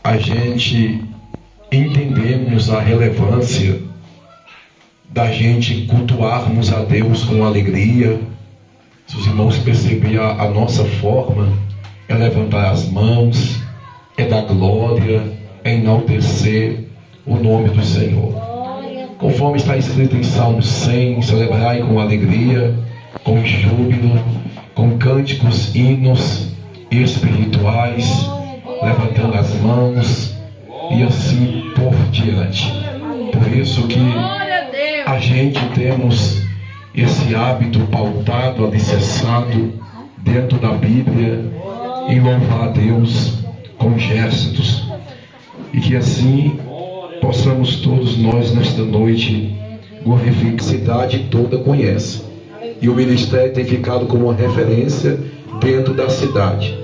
a gente entendemos a relevância da gente cultuarmos a Deus com alegria. Se os irmãos perceberem, a nossa forma é levantar as mãos, é dar glória, é enaltecer o nome do Senhor. Conforme está escrito em Salmo 100, celebrai com alegria, com júbilo, com cânticos, hinos espirituais, levantando as mãos e assim por diante. Por isso que a gente temos esse hábito pautado, alicerçado dentro da Bíblia, em louvar a Deus com gestos, e que assim possamos todos nós nesta noite glorificar. A cidade toda conhece, e o ministério tem ficado como uma referência dentro da cidade,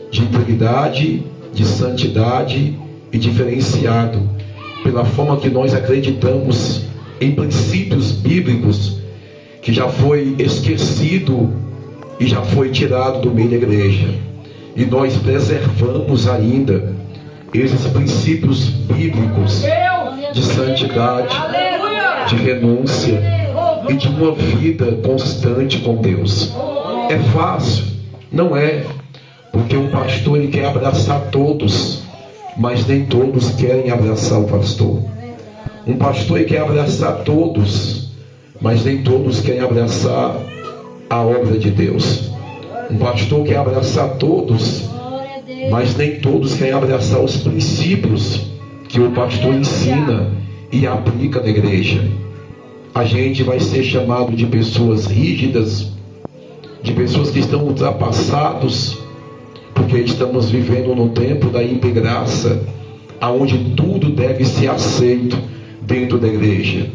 de integridade, de santidade e diferenciado pela forma que nós acreditamos em princípios bíblicos que já foi esquecido e já foi tirado do meio da igreja, e nós preservamos ainda esses princípios bíblicos de santidade, de renúncia e de uma vida constante com Deus. É fácil? Não é, porque um pastor ele quer abraçar todos, mas nem todos querem abraçar o pastor. Um pastor ele quer abraçar todos, mas nem todos querem abraçar a obra de Deus. Um pastor quer abraçar todos, mas nem todos querem abraçar os princípios que o pastor ensina e aplica na igreja. A gente vai ser chamado de pessoas rígidas, de pessoas que estão ultrapassados, porque estamos vivendo no tempo da hipergraça, aonde tudo deve ser aceito dentro da igreja.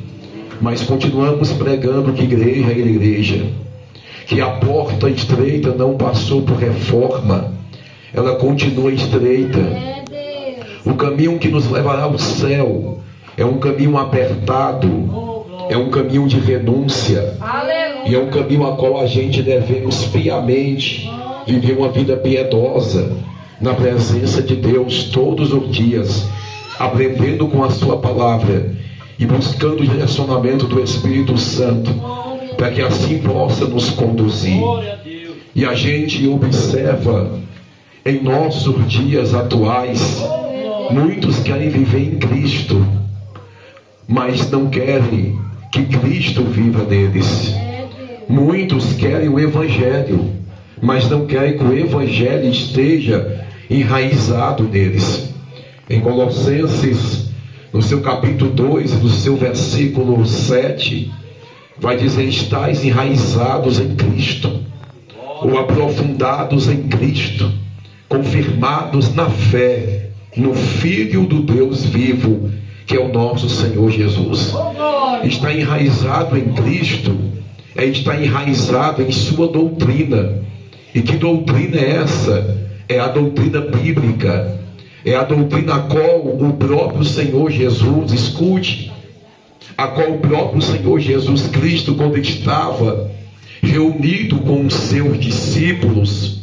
Mas continuamos pregando que igreja é igreja, que a porta estreita não passou por reforma, ela continua estreita. O caminho que nos levará ao céu é um caminho apertado, é um caminho de renúncia, e é um caminho a qual a gente devemos piamente viver uma vida piedosa na presença de Deus todos os dias, aprendendo com a sua palavra e buscando o direcionamento do Espírito Santo, para que assim possa nos conduzir. E a gente observa em nossos dias atuais, muitos querem viver em Cristo, mas não querem que Cristo viva neles. Muitos querem o Evangelho, mas não querem que o Evangelho esteja enraizado neles. Em Colossenses, no seu capítulo 2, no seu versículo 7, vai dizer: estais enraizados em Cristo, ou aprofundados em Cristo, confirmados na fé, no Filho do Deus vivo, que é o nosso Senhor Jesus. Está enraizado em Cristo é estar enraizado em sua doutrina. E que doutrina é essa? É a doutrina bíblica, é a doutrina a qual o próprio Senhor Jesus, escute, a qual o próprio Senhor Jesus Cristo, quando estava reunido com os seus discípulos,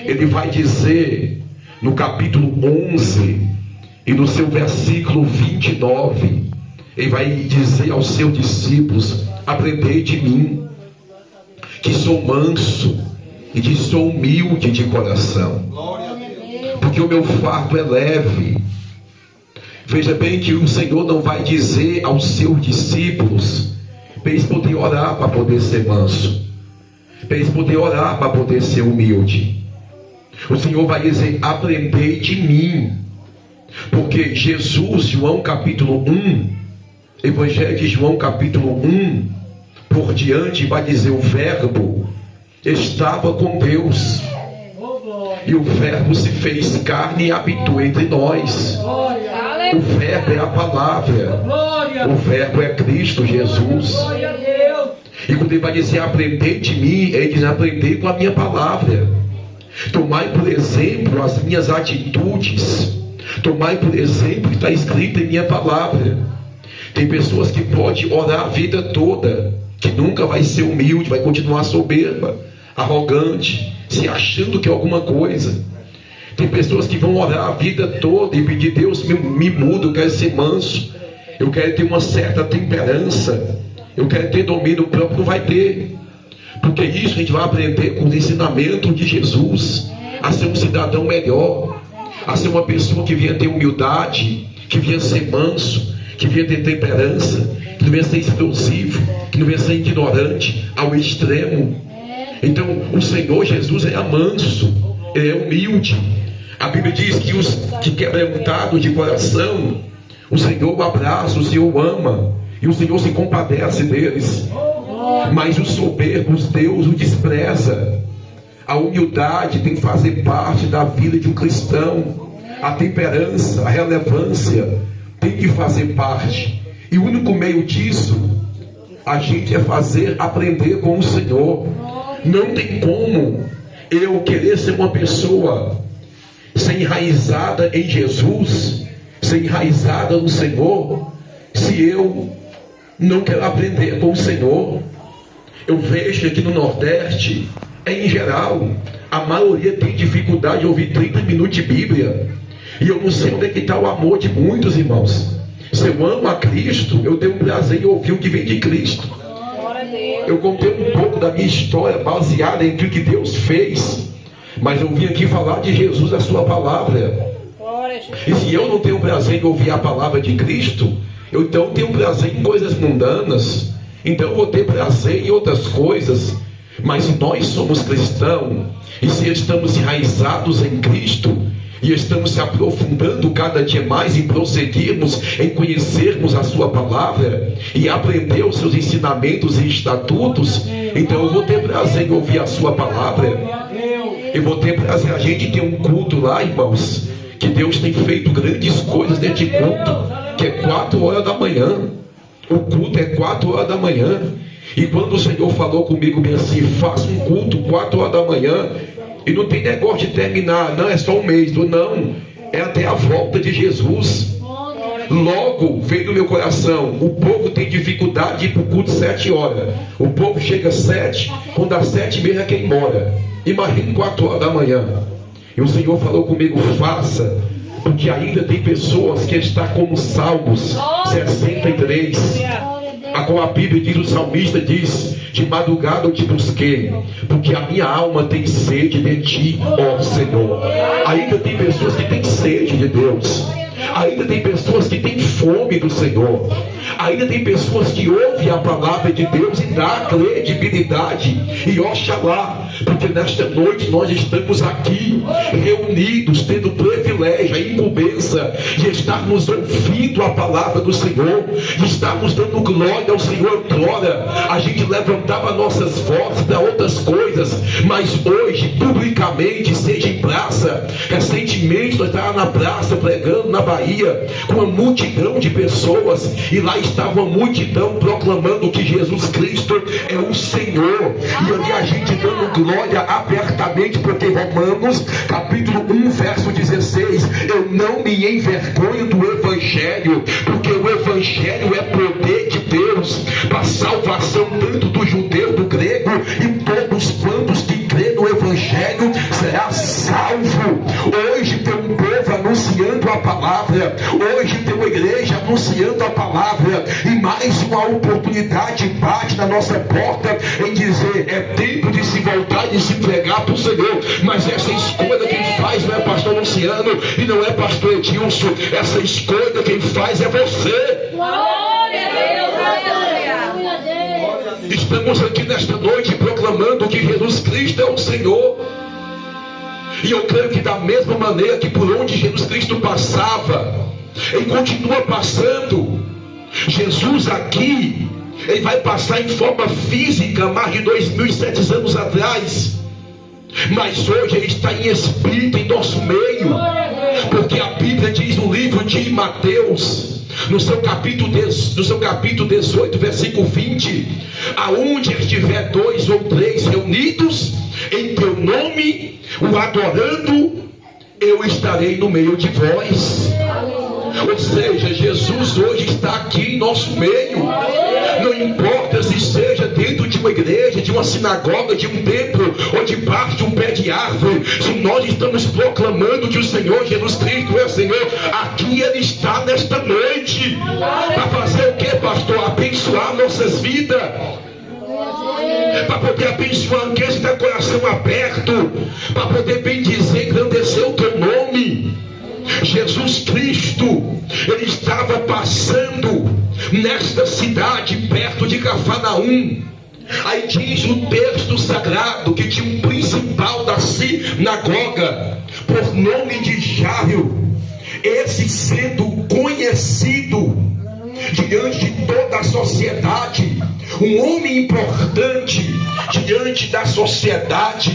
ele vai dizer no capítulo 11 e no seu versículo 29, ele vai dizer aos seus discípulos: aprendei de mim, que sou manso e que sou humilde de coração, porque o meu fardo é leve. Veja bem que o Senhor não vai dizer aos seus discípulos para eles poderem orar para poder ser manso, para eles poderem orar para poder ser humilde. O Senhor vai dizer: aprendei de mim, porque Jesus, João capítulo 1, Evangelho de João capítulo 1 por diante, vai dizer: o verbo estava com Deus, e o verbo se fez carne e habitou entre nós. O verbo é a palavra, o verbo é Cristo Jesus. E quando ele vai dizer aprender de mim, ele diz: aprender com a minha palavra. Tomai por exemplo as minhas atitudes, tomai por exemplo o que está escrito em minha palavra. Tem pessoas que podem orar a vida toda, que nunca vai ser humilde, vai continuar soberba, arrogante, se achando que é alguma coisa. Tem pessoas que vão orar a vida toda e pedir: Deus, me muda, eu quero ser manso, eu quero ter uma certa temperança, eu quero ter domínio próprio. Não vai ter, porque isso a gente vai aprender com o ensinamento de Jesus, a ser um cidadão melhor, a ser uma pessoa que venha ter humildade, que venha ser manso, que venha ter temperança, que não venha ser explosivo, que não venha ser ignorante ao extremo. Então o Senhor Jesus é manso, Ele é humilde. A Bíblia diz que os que quebrantados de coração, o Senhor abraça, o Senhor ama, e o Senhor se compadece deles. Mas os soberbos Deus o despreza. A humildade tem que fazer parte da vida de um cristão. A temperança, a relevância tem que fazer parte. E o único meio disso, a gente aprender com o Senhor. Não tem como eu querer ser uma pessoa sem enraizada em Jesus, sem enraizada no Senhor, se eu não quero aprender com o Senhor. Eu vejo aqui no Nordeste, em geral, a maioria tem dificuldade de ouvir 30 minutos de Bíblia. E eu não sei onde é que está o amor de muitos irmãos. Se eu amo a Cristo, eu tenho um prazer em ouvir o que vem de Cristo. Eu contei um pouco da minha história baseada em tudo que Deus fez, mas eu vim aqui falar de Jesus, a sua palavra. E se eu não tenho prazer em ouvir a palavra de Cristo, eu então tenho prazer em coisas mundanas. Então eu vou ter prazer em outras coisas. Mas se nós somos cristãos, e se estamos enraizados em Cristo, e estamos se aprofundando cada dia mais em prosseguirmos, em conhecermos a sua palavra e aprender os seus ensinamentos e estatutos, então eu vou ter prazer em ouvir a sua palavra. Eu vou ter prazer. A gente tem um culto lá, irmãos, que Deus tem feito grandes coisas neste culto, que é 4 horas da manhã. O culto é 4 horas da manhã. E quando o Senhor falou comigo bem assim: faça um culto 4 horas da manhã, e não tem negócio de terminar, não, é só um mês, não, é até a volta de Jesus. Logo veio no meu coração: o povo tem dificuldade de ir para o culto 7 horas, o povo chega às 7, quando dá 7h30 quem mora. Imagine 4 horas da manhã. E o Senhor falou comigo: faça, porque ainda tem pessoas que estão como Salmos 63, a qual a Bíblia diz, o salmista diz: de madrugada eu te busquei, porque a minha alma tem sede de ti, ó Senhor. Ainda tem pessoas que têm sede de Deus. Ainda tem pessoas que têm fome do Senhor. Ainda tem pessoas que ouvem a palavra de Deus e dá credibilidade. E oxalá, porque nesta noite nós estamos aqui reunidos, tendo o privilégio, a incumbência de estarmos ouvindo a palavra do Senhor, de estarmos dando glória ao Senhor. Outrora a gente levantava nossas vozes para outras coisas, mas hoje, publicamente, seja em praça. Recentemente nós estávamos na praça pregando na Bahia, com uma multidão de pessoas, e lá estava uma multidão proclamando que Jesus Cristo é o Senhor, e ali a gente dando glória abertamente, porque Romanos capítulo 1 verso 16: eu não me envergonho do Evangelho, porque o Evangelho é poder de Deus para salvação tanto do judeu, do grego, e todos quantos que crê no Evangelho será salvo. Hoje tem um povo anunciando a palavra, hoje tem uma igreja anunciando a palavra, e mais uma oportunidade bate na nossa porta em dizer: é tempo de se voltar e se entregar para o Senhor. Mas essa escolha quem faz não é pastor Luciano e não é pastor Edilson, essa escolha quem faz é você. Glória a Deus. Estamos aqui nesta noite proclamando que Jesus Cristo é o Senhor. E eu creio que da mesma maneira que por onde Jesus Cristo passava, Ele continua passando. Jesus aqui, Ele vai passar em forma física mais de 2.700 anos atrás, mas hoje Ele está em espírito em nosso meio, porque a Bíblia diz no livro de Mateus, no seu capítulo 18, versículo 20: aonde estiver 2 ou 3 reunidos em teu nome, o adorando, eu estarei no meio de vós. Ou seja, Jesus hoje está aqui em nosso meio. Não importa se seja dentro de uma igreja, de uma sinagoga, de um templo, ou debaixo de um pé de árvore. Se nós estamos proclamando que o Senhor Jesus Cristo é o Senhor, aqui Ele está nesta noite. Para fazer o que, pastor? Abençoar nossas vidas. Para poder abençoar quem está com o coração aberto, para poder bendizer, engrandecer o teu nome. Jesus Cristo, Ele estava passando nesta cidade, perto de Cafarnaum. Aí diz o texto sagrado que tinha um principal da sinagoga, por nome de Jairo. Esse sendo conhecido diante de toda a sociedade, um homem importante diante da sociedade,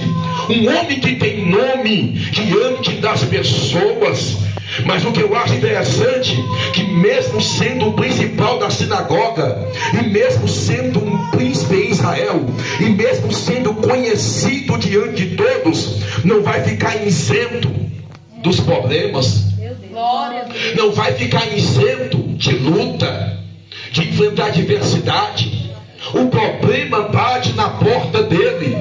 um homem que tem nome diante das pessoas. Mas o que eu acho interessante, que mesmo sendo o principal da sinagoga, e mesmo sendo um príncipe em Israel, e mesmo sendo conhecido diante de todos, não vai ficar isento dos problemas, não vai ficar isento de luta, de enfrentar adversidade. O problema bate na porta dele,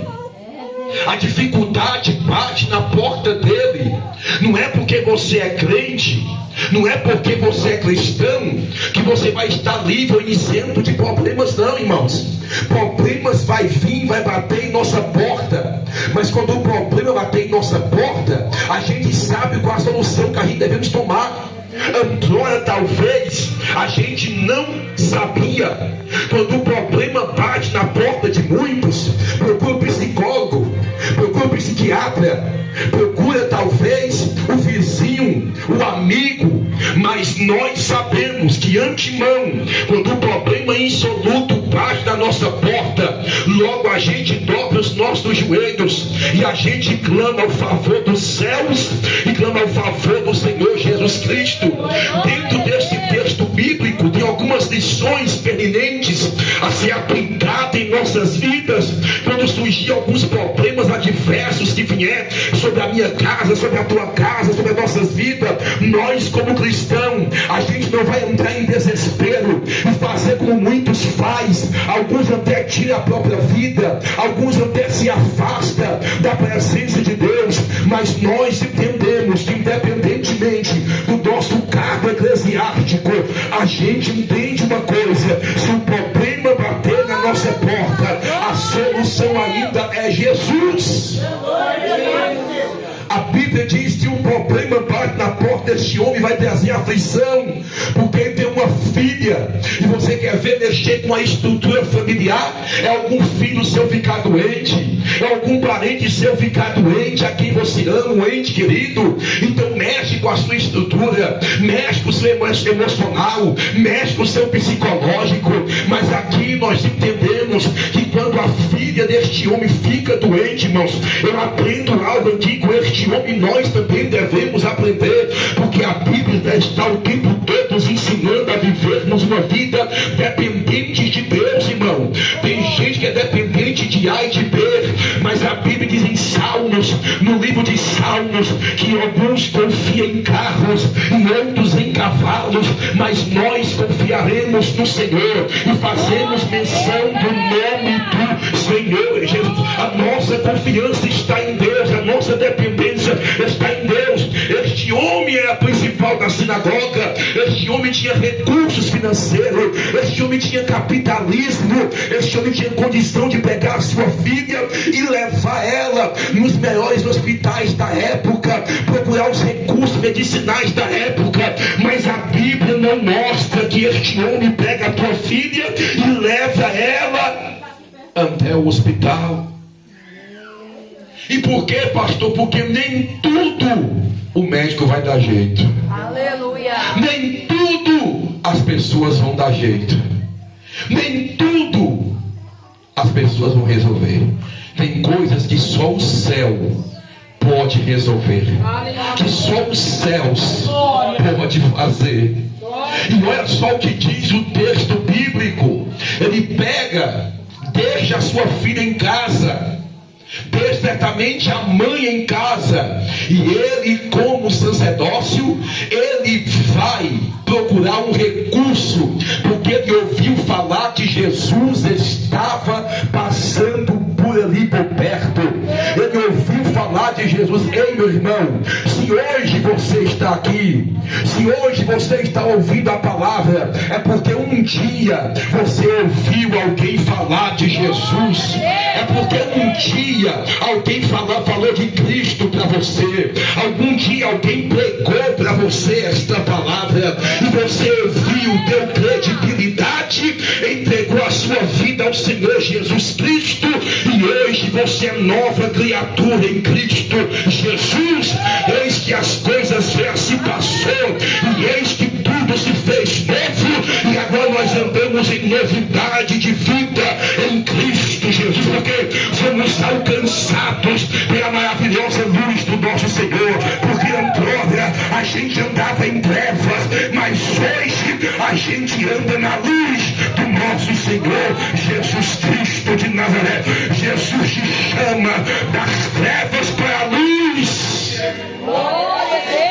a dificuldade bate na porta dele. Não é porque você é crente, não é porque você é cristão, que você vai estar livre ou isento de problemas, não, irmãos. Problemas vai vir, vai bater em nossa porta. Mas quando o problema bater em nossa porta, a gente sabe qual a solução que a gente devemos tomar. Outrora talvez a gente não sabia. Quando o problema bate na porta de muitos, procura um psicólogo, procura um psiquiatra, procura talvez o vizinho, o amigo. Mas nós sabemos que antemão, quando o problema insoluto bate na nossa porta, logo a gente dobra os nossos joelhos e a gente clama ao favor dos céus e clama ao favor do Senhor Jesus Cristo. Dentro deste texto bíblico tem algumas lições pertinentes a ser aplicada em nossas vidas quando surgir alguns problemas adversos que vier sobre a minha casa, sobre a tua casa, sobre as nossas vidas. Nós como cristãos, a gente não vai entrar em desespero e fazer como muitos faz. Alguns até tiram a própria vida, alguns até se afastam da presença de Deus. Mas nós entendemos que independentemente do nosso cargo eclesiástico, a gente entende uma coisa: se o problema bater na nossa porta, a solução ainda é Jesus. A Bíblia diz que um problema bate na porta deste homem, vai trazer aflição, porque ele tem uma filha, e você quer ver mexer com a estrutura familiar? É algum filho seu ficar doente, é algum parente seu ficar doente, a quem você ama, um ente querido. Então mexe com a sua estrutura, mexe com o seu emocional, mexe com o seu psicológico. Mas aqui nós entendemos que quando a filha deste homem fica doente, irmãos, eu aprendo algo aqui com este homem, nós também devemos aprender, porque a Bíblia está o tempo todo nos ensinando a vivermos uma vida dependente de Deus, irmão. Tem gente que é dependente de A e de B, mas a Bíblia diz em Salmos, no livro de Salmos, que alguns confiam em carros e outros em cavalos, mas nós confiaremos no Senhor e fazemos menção do nome do Senhor Jesus. A nossa confiança está em Deus, a nossa dependência está em Deus. Este homem era a principal da sinagoga, este homem tinha recursos financeiros, este homem tinha capitalismo, este homem tinha condição de pegar a sua filha e levar ela nos melhores hospitais da época, procurar os recursos medicinais da época. Mas a Bíblia não mostra que este homem pega a tua filha e leva ela até o hospital. E por quê, pastor? Porque nem tudo o médico vai dar jeito. Aleluia. Nem tudo as pessoas vão dar jeito. Nem tudo as pessoas vão resolver. Tem coisas que só o céu pode resolver, que só os céus pode fazer. E olha só o que diz o texto bíblico. Ele pega, deixa a sua filha em casa, deixa certamente a mãe em casa, e ele, como sacerdócio, ele vai procurar um recurso, porque ele ouviu falar que Jesus estava passando por ali, por perto. Ele ouviu falar de Jesus. Ei, meu irmão, se hoje você está aqui, se hoje você está ouvindo a palavra, é porque um dia você ouviu alguém falar de Jesus. É porque um dia alguém falou de Cristo para você. Algum dia alguém pregou para você esta palavra e você ouviu, deu credibilidade, entregou a sua vida ao Senhor Jesus Cristo, e hoje você é nova criatura em Cristo Jesus. Eis que as coisas já se passou e eis que tudo se fez novo, e agora nós andamos em novidade de vida em Cristo Jesus, porque fomos alcançados pela maravilhosa luz do nosso Senhor. Porque outrora a gente andava em trevas, mas hoje a gente anda na luz do nosso Senhor Jesus Cristo de Nazaré. Jesus te chama das trevas para a luz. Glória a Deus.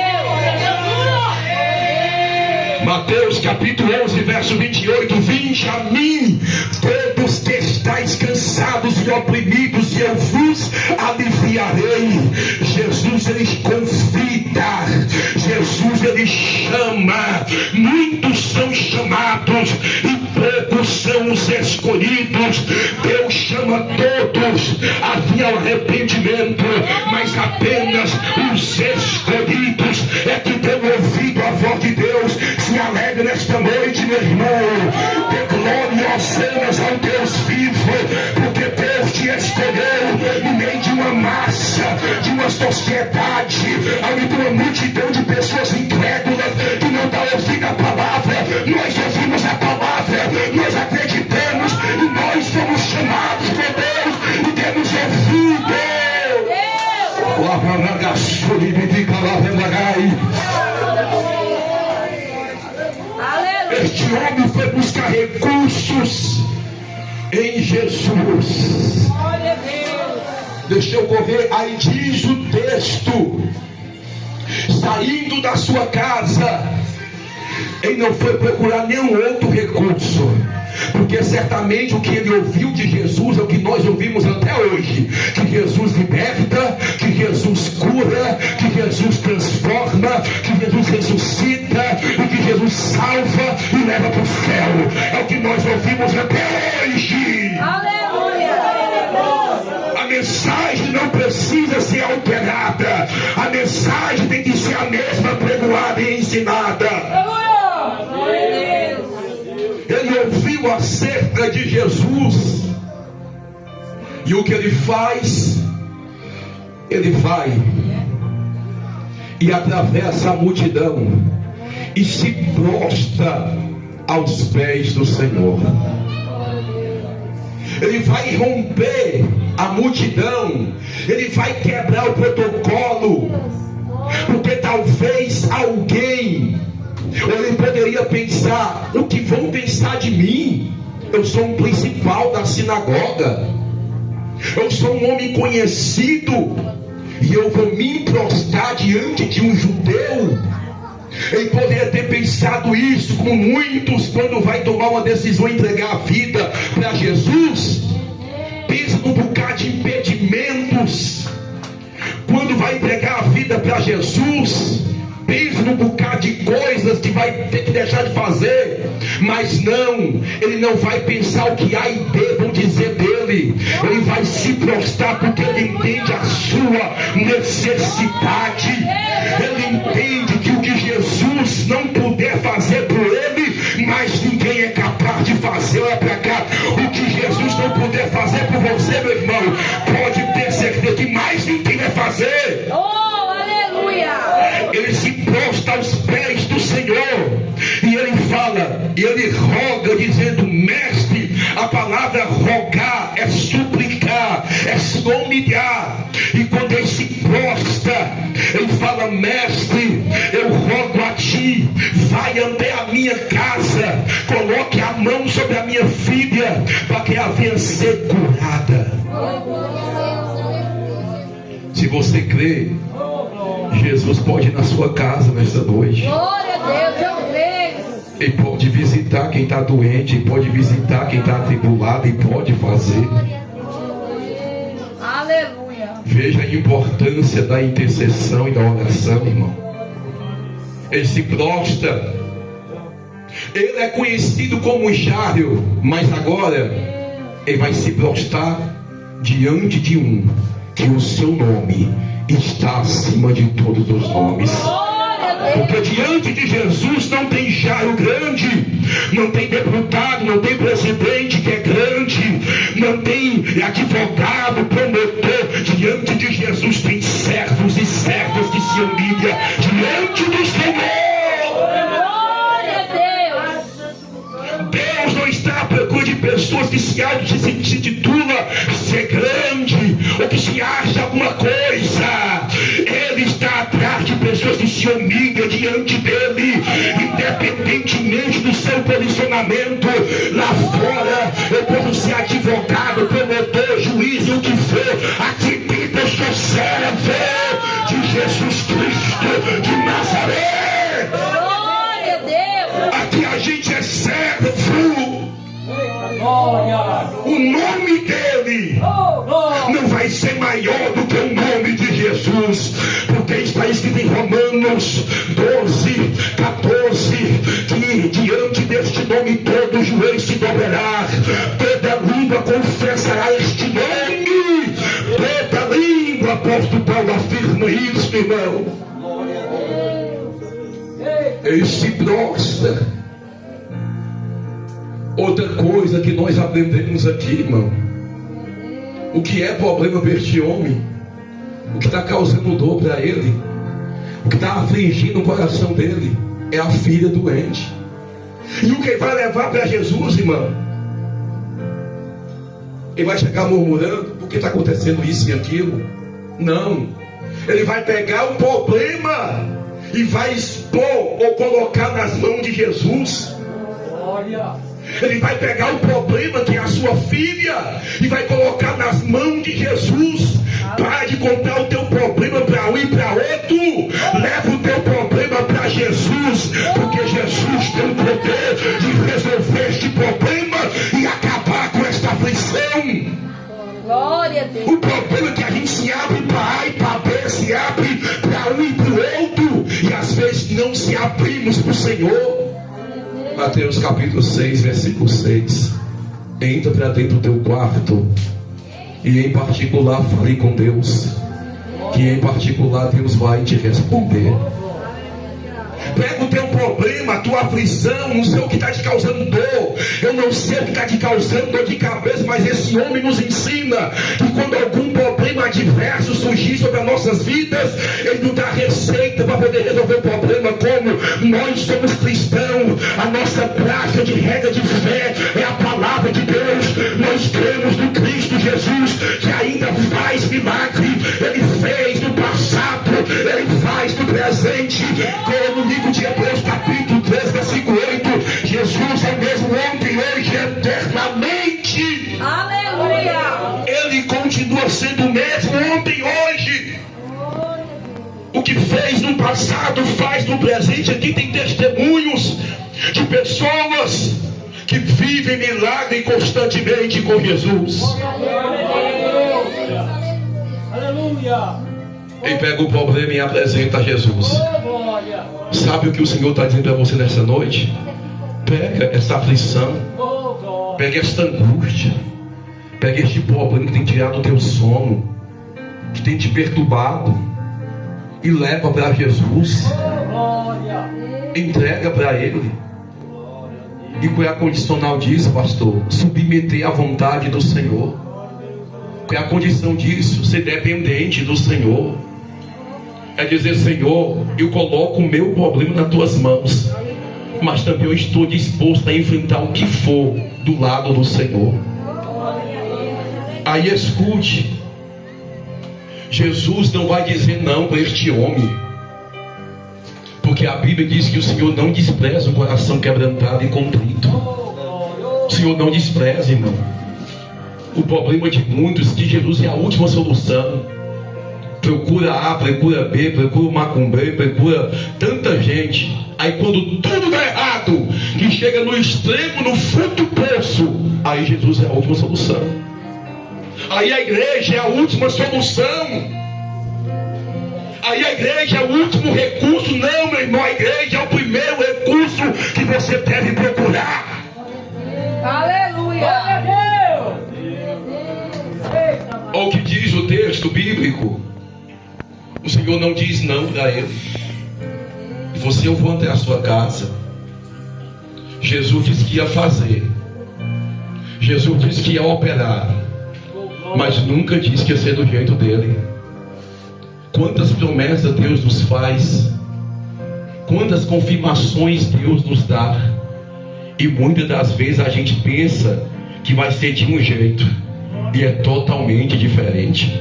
Mateus capítulo 11, verso 28. Vinde a mim, todos que estáis cansados e oprimidos, e eu vos aliviarei. Jesus, ele convida. Jesus, ele chama. Muitos são chamados e poucos são os escolhidos. Deus chama todos. Havia arrependimento, mas apenas os escolhidos é que dão ouvido à voz de Deus. Se alegra nesta noite, meu irmão. Dê glória e hosanas ao Deus vivo, porque Deus te escolheu no meio de uma massa, de uma sociedade, ao meio de uma multidão de pessoas incrédulas que não dão ouvido à palavra. Nós ouvimos a palavra, nós acreditamos e nós fomos chamados por Deus e temos ouvido. Este homem foi buscar recursos em Jesus. Deixa eu correr. Aí diz o texto: saindo da sua casa, ele não foi procurar nenhum outro recurso, porque certamente o que ele ouviu de Jesus é o que nós ouvimos até hoje: que Jesus liberta, que Jesus cura, que Jesus transforma, que Jesus ressuscita, e que Jesus salva e leva para o céu. É o que nós ouvimos até hoje. Aleluia. A mensagem não precisa ser alterada. A mensagem tem que ser a mesma, pregoada e ensinada. Ele ouviu acerca de Jesus, e o que ele faz? Ele vai e atravessa a multidão e se prostra aos pés do Senhor. Ele vai romper a multidão, ele vai quebrar o protocolo, porque talvez alguém, ele poderia pensar: o que vão pensar de mim? Eu sou um principal da sinagoga, eu sou um homem conhecido, e eu vou me prostrar diante de um judeu? Ele poderia ter pensado isso, como muitos, quando vai tomar uma decisão, entregar a vida para Jesus, pensa num bocado de impedimentos. Quando vai entregar a vida para Jesus, pensa num bocado de coisas que vai ter que deixar de fazer. Mas não, ele não vai pensar o que A e B vão dizer dele. Ele vai se prostrar porque ele entende a sua necessidade. Ele entende que o que Jesus não puder fazer por ele, mas ninguém é capaz de fazer. Olha para cá: o que Jesus não puder fazer por você, meu irmão, pode ter certeza que mais ninguém vai fazer. Oh, aleluia. Ele se prostra aos pés do Senhor e ele fala, e ele roga, dizendo: mestre. A palavra rogar é suplicar, é se humilhar. E quando ele se prostra, ele fala: mestre, eu rogo a ti, vai até a minha casa, coloque a mão sobre a minha filha, para que ela venha ser curada. Se você crê, Jesus pode ir na sua casa nesta noite. Glória a Deus, eu creio. Ele pode visitar quem está doente, Ele pode visitar quem está atribulado, e pode fazer. Aleluia. Veja a importância da intercessão e da oração, irmão. Ele se prostra. Ele é conhecido como Jairo, mas agora ele vai se prostrar diante de um que o seu nome está acima de todos os nomes. Porque diante de Jesus não tem Jairo grande, não tem deputado, não tem presidente que é grande, não tem advogado, promotor. Diante de Jesus tem servos e servas que se humilham diante do Senhor. Deus não está à procura de pessoas que se intitulam ser grande ou que se acha alguma coisa. Ele está atrás de pessoas que se humilham diante dele, independentemente do seu posicionamento. Lá fora eu posso ser advogado, promotor, juiz e o que for. Aqui dentro eu sou servo de Jesus Cristo de Nazaré. Glória a Deus. Aqui a gente é servo. O nome dele não vai ser maior do que o nome de Jesus, porque está escrito em Romanos 12:14 que diante deste nome todo o joelho se dobrará, toda língua confessará este nome. Toda língua, apóstolo Paulo afirma isso, irmão. Ele se prostra. Outra coisa que nós aprendemos aqui, irmão, o que é problema para este homem, o que está causando dor para ele, o que está afligindo o coração dele, é a filha doente. E o que ele vai levar para Jesus, irmão? Ele vai chegar murmurando, por que está acontecendo isso e aquilo? Não, ele vai pegar o problema e vai expor ou colocar nas mãos de Jesus. Olha. Ele vai pegar o problema que é a sua filha e vai colocar nas mãos de Jesus. Para de contar o teu problema para um e para outro. Leva o teu problema para Jesus, porque Jesus tem o poder de resolver este problema e acabar com esta aflição. Glória a Deus. O problema é que a gente se abre para A e para B, se abre para um e para o outro, e às vezes não se abrimos para o Senhor. Mateus capítulo 6, versículo 6. Entra para dentro do teu quarto e em particular fale com Deus, que em particular Deus vai te responder. Pega o teu problema, a tua aflição, não sei o que está te causando dor, eu não sei o que está te causando dor de cabeça, mas esse homem nos ensina que quando algum problema adverso surgir sobre as nossas vidas, ele nos dá receita para poder resolver o problema. Como nós somos cristãos, a nossa prática de regra de fé é a palavra de Deus. Nós cremos no Cristo Jesus, que ainda faz milagre. Ele fez no passado, ele faz no presente. Como no livro de Hebreus capítulo 3, versículo 8, Jesus é o mesmo ontem, hoje e eternamente. Aleluia. Ele continua sendo o mesmo ontem e hoje. O que fez no passado faz no presente. Aqui tem testemunhos de pessoas que vivem milagre constantemente com Jesus. Aleluia. Ele pega o problema e apresenta a Jesus. Sabe o que o Senhor está dizendo para você nessa noite? Pega essa aflição, pega esta angústia, pega este problema que tem tirado o teu sono, que tem te perturbado, e leva para Jesus. Entrega para Ele. E qual é a condicional disso, pastor? Submeter à vontade do Senhor. Qual é a condição disso? Ser dependente do Senhor. É dizer: Senhor, eu coloco o meu problema nas tuas mãos, mas também eu estou disposto a enfrentar o que for do lado do Senhor. Aí escute, Jesus não vai dizer não para este homem, porque a Bíblia diz que o Senhor não despreza o coração quebrantado e contrito. O Senhor não despreza, irmão. O problema de muitos é que Jesus é a última solução. Procura A, procura B, procura o macumbeiro, procura tanta gente. Aí quando tudo dá errado, chega no extremo, no fundo do poço, aí Jesus é a última solução. Aí a igreja é a última solução. Aí a igreja é o último recurso. Não, meu irmão, a igreja é o primeiro recurso que você deve procurar. Aleluia. Olha o que diz o texto bíblico. O Senhor não diz não para ele. Você, eu vou até a sua casa. Jesus disse que ia fazer. Jesus disse que ia operar. Mas nunca disse que ia ser do jeito dele. Quantas promessas Deus nos faz. Quantas confirmações Deus nos dá. E muitas das vezes a gente pensa que vai ser de um jeito. E é totalmente diferente.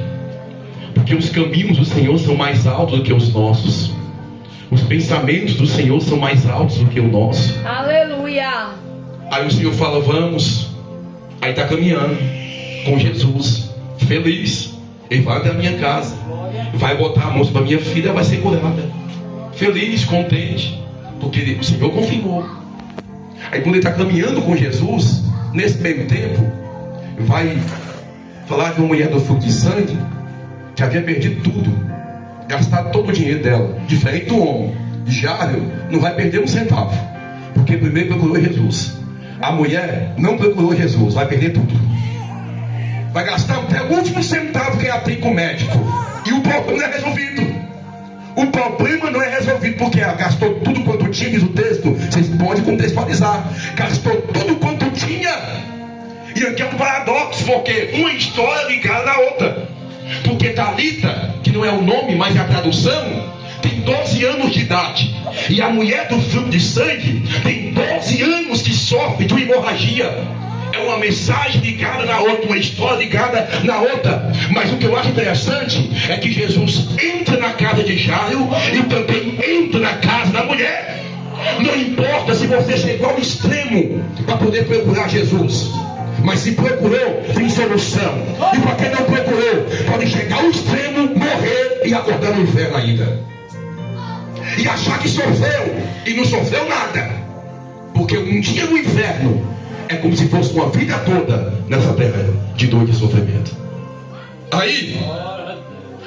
Porque os caminhos do Senhor são mais altos do que os nossos. Os pensamentos do Senhor são mais altos do que o nosso. Aleluia. Aí o Senhor fala, vamos. Aí está caminhando com Jesus, feliz. Ele vai até a minha casa, vai botar a mão para minha filha, vai ser curada. Feliz, contente, porque o Senhor confirmou. Aí quando ele está caminhando com Jesus, nesse meio tempo, vai falar de uma mulher do fluxo de sangue que havia perdido tudo, gastado todo o dinheiro dela. Diferente do homem, Jairo não vai perder um centavo, porque primeiro procurou Jesus. A mulher não procurou Jesus, vai perder tudo. Vai gastar até o último centavo que ela tem com o médico. E o problema não é resolvido. O problema não é resolvido porque ela gastou tudo quanto tinha, diz o texto. Vocês podem contextualizar. Gastou tudo quanto tinha. E aqui é um paradoxo, porque uma história ligada na outra. Porque Talita, que não é o nome, mas é a tradução, tem 12 anos de idade. E a mulher do fluxo de sangue tem 12 anos que sofre de uma hemorragia. É uma mensagem ligada na outra, uma história ligada na outra. Mas o que eu acho interessante é que Jesus entra na casa de Jairo e também entra na casa da mulher. Não importa se você chegou ao extremo para poder procurar Jesus, mas se procurou, tem solução. E para quem não procurou, pode chegar ao extremo, morrer e acordar no inferno ainda. E achar que sofreu e não sofreu nada. Porque um dia no inferno é como se fosse uma vida toda nessa terra de dor e de sofrimento. Aí,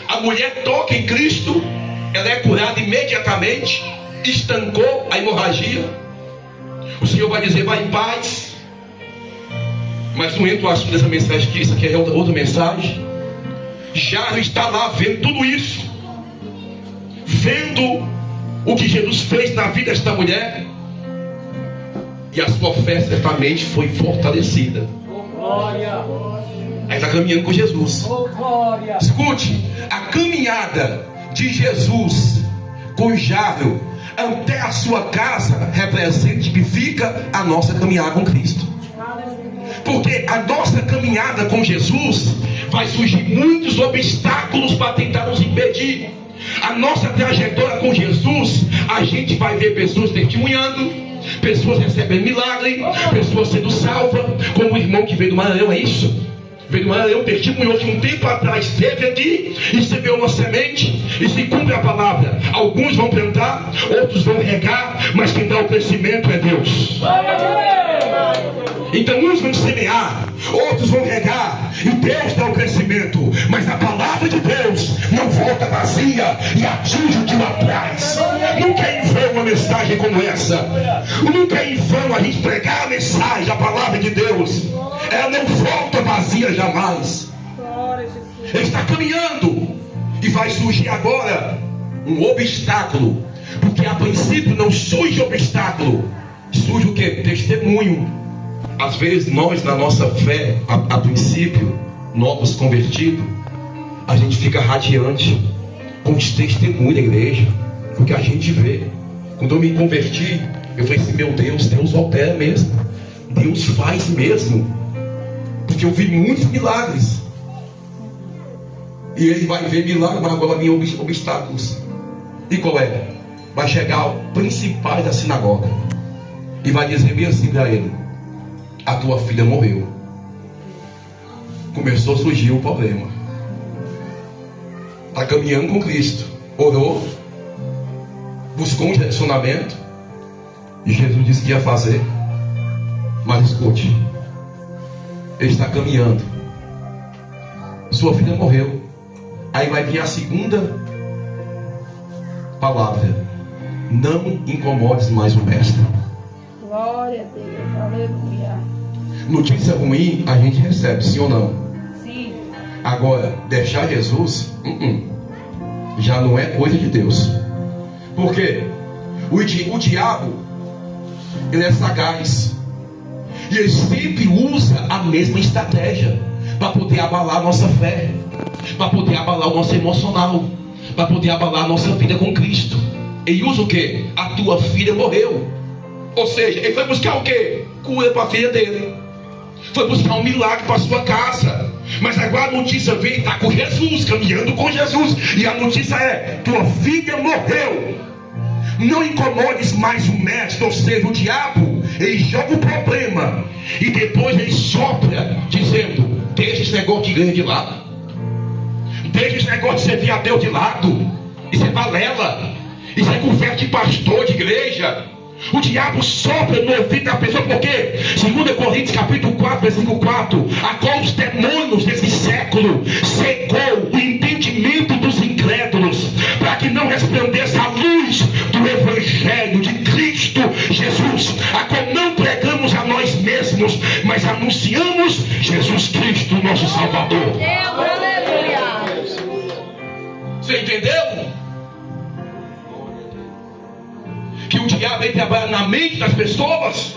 a mulher toca em Cristo, ela é curada imediatamente, estancou a hemorragia. O Senhor vai dizer, vai em paz. Mas não entra o assunto dessa mensagem aqui, isso aqui é outra mensagem. Jairo está lá vendo tudo isso, vendo o que Jesus fez na vida desta mulher. E a sua fé certamente foi fortalecida. Aí está caminhando com Jesus. Escute, a caminhada de Jesus com Jairo até a sua casa representa, tipifica a nossa caminhada com Cristo. Porque a nossa caminhada com Jesus vai surgir muitos obstáculos para tentar nos impedir. A nossa trajetória com Jesus, a gente vai ver pessoas testemunhando, pessoas recebendo milagre, pessoas sendo salvas, como o irmão que veio do Maranhão, é isso? Veio do Maranhão, testemunhou que um tempo atrás esteve aqui, recebeu uma semente, e se cumpre a palavra. Alguns vão plantar, outros vão regar, mas quem dá o crescimento é Deus. Então uns vão semear, outros vão regar, e Deus dá o crescimento. Mas a palavra de Deus não volta vazia e atinge o que lá atrás. Nunca é em vão uma mensagem como essa. Nunca é em vão a gente pregar a mensagem, a palavra de Deus. Ela não volta vazia jamais. Ele está caminhando e vai surgir agora um obstáculo. Porque a princípio não surge obstáculo, surge o que? Testemunho. Às vezes nós, na nossa fé, a princípio, novos convertidos, a gente fica radiante com os testemunhos da igreja, porque a gente vê. Quando eu me converti, eu falei assim, meu Deus, Deus opera mesmo, Deus faz mesmo, porque eu vi muitos milagres. E ele vai ver milagres, mas agora vem obstáculos. E qual é? Vai chegar o principal da sinagoga e vai dizer bem assim para ele, a tua filha morreu. Começou a surgir o problema. Está caminhando com Cristo, orou, buscou um direcionamento, E Jesus disse que ia fazer. Mas escute, ele está caminhando. Sua filha morreu. Aí vai vir a segunda palavra: não incomodes mais o mestre. Glória a Deus. Aleluia. Notícia ruim a gente recebe, sim ou não? Sim. Agora, deixar Jesus já não é coisa de Deus. Por quê? O diabo, ele é sagaz. E ele sempre usa a mesma estratégia para poder abalar a nossa fé, para poder abalar o nosso emocional, para poder abalar a nossa vida com Cristo. Ele usa o quê? A tua filha morreu. Ou seja, ele foi buscar o quê? Cura para a filha dele. Foi buscar um milagre para a sua casa. Mas agora a notícia vem, está com Jesus, caminhando com Jesus. E a notícia é: tua filha morreu. Não incomodes mais o mestre. Ou seja, o diabo, ele joga o problema e depois ele sopra, dizendo: deixa esse negócio de igreja de lado. Deixa esse negócio de servir a Deus de lado. Isso é balela. Isso é conversa de pastor de igreja. O diabo sopra no ouvido da pessoa, porque 2 Coríntios capítulo 4, versículo 4: a qual os demônios desse século cegou o entendimento dos incrédulos, para que não resplandeça a luz do Evangelho de Cristo Jesus, a qual não pregamos a nós mesmos, mas anunciamos Jesus Cristo, nosso Salvador. Aleluia. Você entendeu? Que o diabo ele trabalha na mente das pessoas.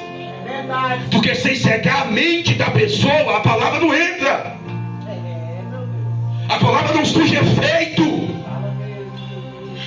Porque sem cegar a mente da pessoa, a palavra não entra. A palavra não surge efeito.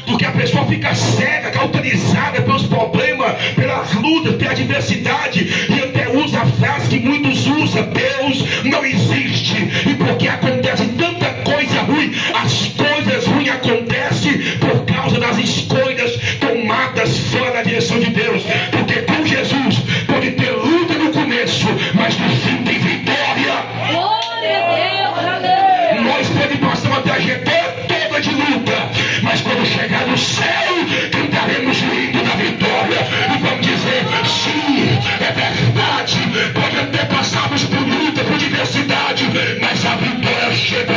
Porque a pessoa fica cega, cauterizada pelos problemas, pelas lutas, pela adversidade. E até usa a frase que muitos usam: Deus não existe. E porque acontece tanta coisa ruim, as coisas ruins acontecem por causa das escolhas tomadas fora da direção de Deus. Porque com Jesus pode ter luta no começo, mas no fim tem vitória. Glória a Deus. Aleluia. Nós podemos passar uma trajetória toda de luta, mas quando chegar no céu, cantaremos o hino da vitória e vamos dizer: sim, é verdade. Pode até passarmos por luta, por diversidade, mas a vitória chegou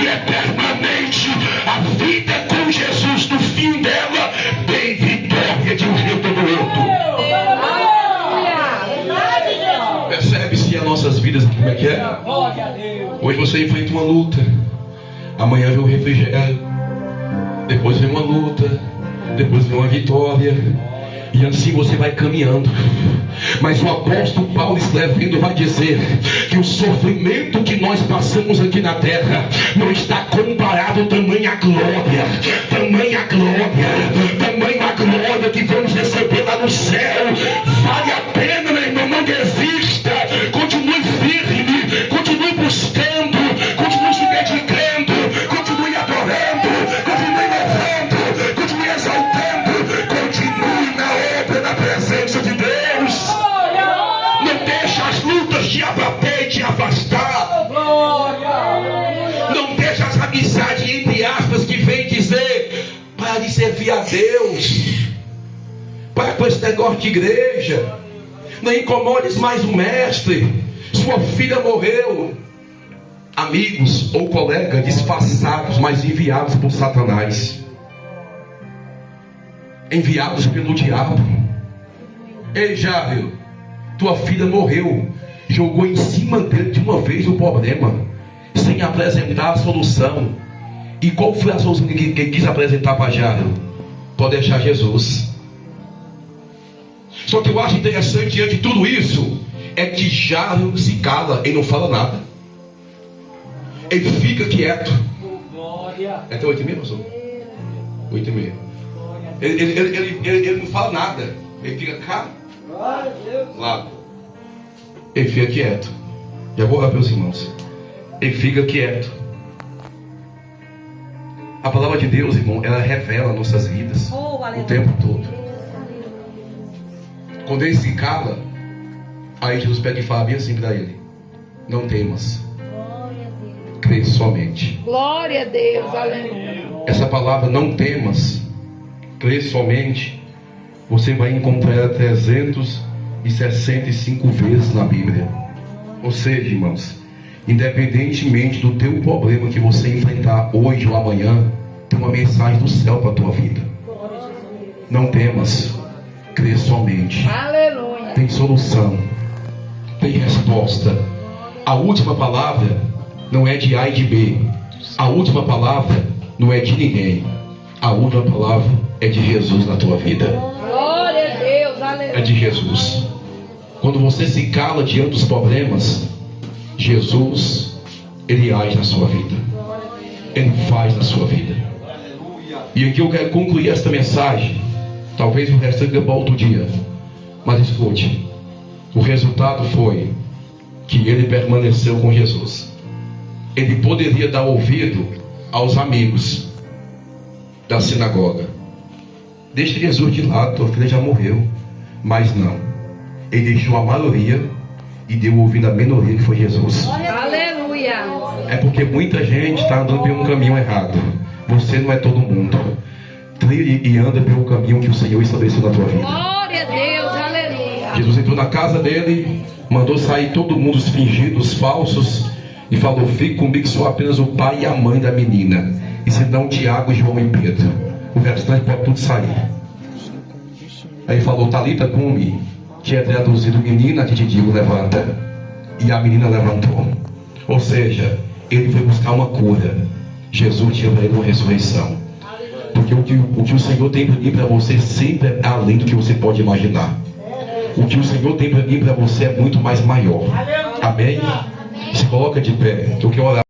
e é permanente. A vida com Jesus, no fim dela, tem vitória de um jeito ou do outro. Percebe-se as nossas vidas como é que é? Hoje você enfrenta uma luta, amanhã vem um refrigério, depois vem uma luta, depois vem uma vitória, e assim você vai caminhando. Mas o apóstolo Paulo escrevendo vai dizer que o sofrimento que nós passamos aqui na terra não está comparado ao tamanha glória, tamanha glória que vamos receber lá no céu. Vale a pena, meu irmão, não desista, continue firme, continue buscando, continue se dedicando, continue adorando, continue louvando, continue exaltando, continue na obra, na presença de Deus. Não deixa as lutas te abater e te afastar. Não deixa as amizades, entre aspas, que vem dizer: para de servir a Deus, para com esse negócio de igreja, não incomodes mais o mestre, sua filha morreu. Amigos ou colegas disfarçados, mas enviados por Satanás, enviados pelo diabo. Ei, Jairo, tua filha morreu. Jogou em cima dele de uma vez o problema, sem apresentar a solução. E qual foi a solução que ele quis apresentar para Jairo? Pode deixar Jesus. Só que eu acho interessante diante de tudo isso é que Jairo se cala, ele não fala nada. Ele fica quieto. É até 8h30, pastor? 8h30. Ele não fala nada. Ele fica calado. Ele fica quieto. Já vou orar pelos irmãos. Ele fica quieto. A palavra de Deus, irmão, ela revela nossas vidas o tempo todo. Quando ele se cala, aí Jesus pega e fala bem assim para ele: não temas, crê somente. Glória a Deus. Aleluia. Essa palavra não temas, crê somente, você vai encontrar ela 365 vezes na Bíblia. Ou seja, irmãos, independentemente do teu problema que você enfrentar hoje ou amanhã, tem uma mensagem do céu para a tua vida. Não temas, crê somente. Aleluia. Tem solução, tem resposta. A última palavra não é de A e de B. A última palavra não é de ninguém. A última palavra é de Jesus na tua vida. Glória a Deus. Aleluia. É de Jesus. Quando você se cala diante dos problemas, Jesus, Ele age na sua vida. Ele faz na sua vida. E aqui eu quero concluir esta mensagem. Talvez o resto seja para outro dia. Mas escute. O resultado foi que ele permaneceu com Jesus. Ele poderia dar ouvido aos amigos da sinagoga. Deixa Jesus de lado, tua filha já morreu. Mas não. Ele deixou a maioria e deu ouvido à minoria, que foi Jesus. Aleluia. É porque muita gente está andando por um caminho errado. Você não é todo mundo. Trilhe e anda pelo caminho que o Senhor estabeleceu na tua vida. Glória a Deus. Aleluia. Jesus entrou na casa dele, mandou sair todo mundo, os fingidos, falsos, e falou: fique comigo, sou apenas o pai e a mãe da menina, e senão Tiago, João e Pedro. O restante pode tudo sair. Aí falou: Talita cumi, que é traduzido: menina, que te digo, levanta. E a menina levantou. Ou seja, ele foi buscar uma cura. Jesus tinha para ele uma ressurreição. Porque o que o Senhor tem para mim, para você, sempre é além do que você pode imaginar. O que o Senhor tem para mim, para você, é muito mais maior. Amém? Se coloca de pé, que eu quero orar.